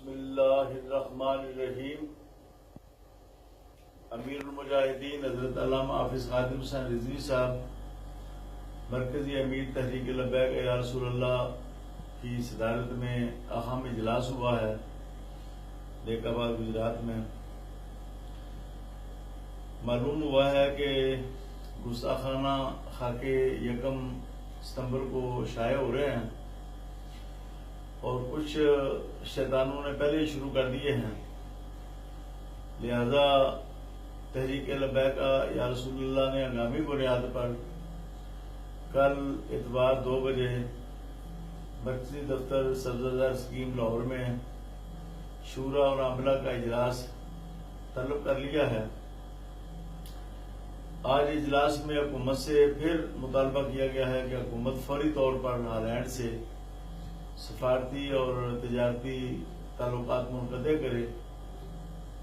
بسم اللہ الرحمن الرحیم۔ امیر المجاہدین حضرت علامہ حافظ خادم حسین رضوی صاحب مرکزی امیر تحریک لبیک یا رسول اللہ کی صدارت میں اہم اجلاس ہوا ہے دیکھ آباد گجرات میں۔ معلوم ہوا ہے کہ گستاخانہ خاکے 1 ستمبر کو شائع ہو رہے ہیں اور کچھ شیطانوں نے پہلے ہی شروع کر دیے ہیں، لہذا تحریک لبیک یا رسول اللہ نے ہنگامی بنیاد پر کل اتوار 2 بجے مرکزی دفتر سبزہ اسکیم لاہور میں شورا اور عملہ کا اجلاس طلب کر لیا ہے۔ آج اجلاس میں حکومت سے پھر مطالبہ کیا گیا ہے کہ حکومت فوری طور پر نالینڈ سے سفارتی اور تجارتی تعلقات منقطع کرے،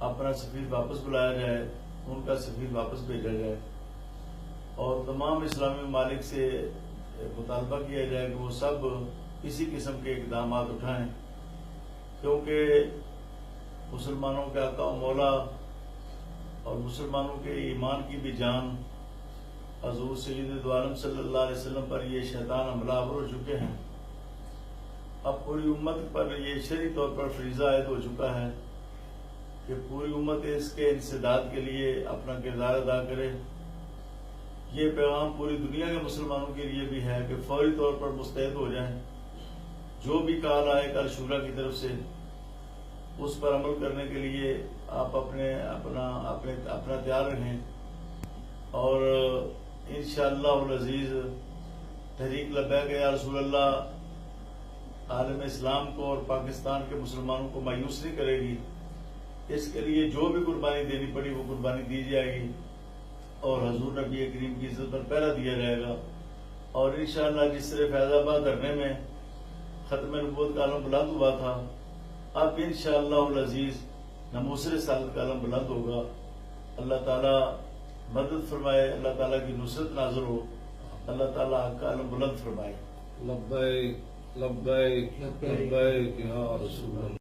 اپنا سفیر واپس بلایا جائے، ان کا سفیر واپس بھیجا جائے اور تمام اسلامی ممالک سے مطالبہ کیا جائے کہ وہ سب اسی قسم کے اقدامات اٹھائیں، کیونکہ مسلمانوں کے آقا و مولا اور مسلمانوں کے ایمان کی بھی جان حضور سید عالم صلی اللہ علیہ وسلم پر یہ شیطان حملہ آور ہو چکے ہیں۔ اب پوری امت پر یہ شرعی طور پر فریضہ عائد ہو چکا ہے کہ پوری امت اس کے انسداد کے لیے اپنا کردار ادا کرے۔ یہ پیغام پوری دنیا کے مسلمانوں کے لیے بھی ہے کہ فوری طور پر مستعد ہو جائیں، جو بھی کال آئے کل شورا کی طرف سے اس پر عمل کرنے کے لیے آپ اپنا تیار رہیں، اور انشاءاللہ العزیز تحریک لبیک یا رسول اللہ عالم اسلام کو اور پاکستان کے مسلمانوں کو مایوس نہیں کرے گی۔ اس کے لیے جو بھی قربانی دینی پڑی وہ قربانی دی جائے گی اور حضور نبی کریم کی عزت پر پہرا دیا جائے گا، اور انشاءاللہ جس طرح فیض آباد دھرنے میں ختم نبوت کا علم بلند ہوا تھا، اب انشاءاللہ العزیز ناموس رسالت کا علم بلند ہوگا۔ اللہ تعالیٰ مدد فرمائے، اللہ تعالیٰ کی نصرت نازل ہو، اللہ تعالیٰ کا علم بلند فرمائے۔ لبیک لبیک لبیک یا رسول اللہ۔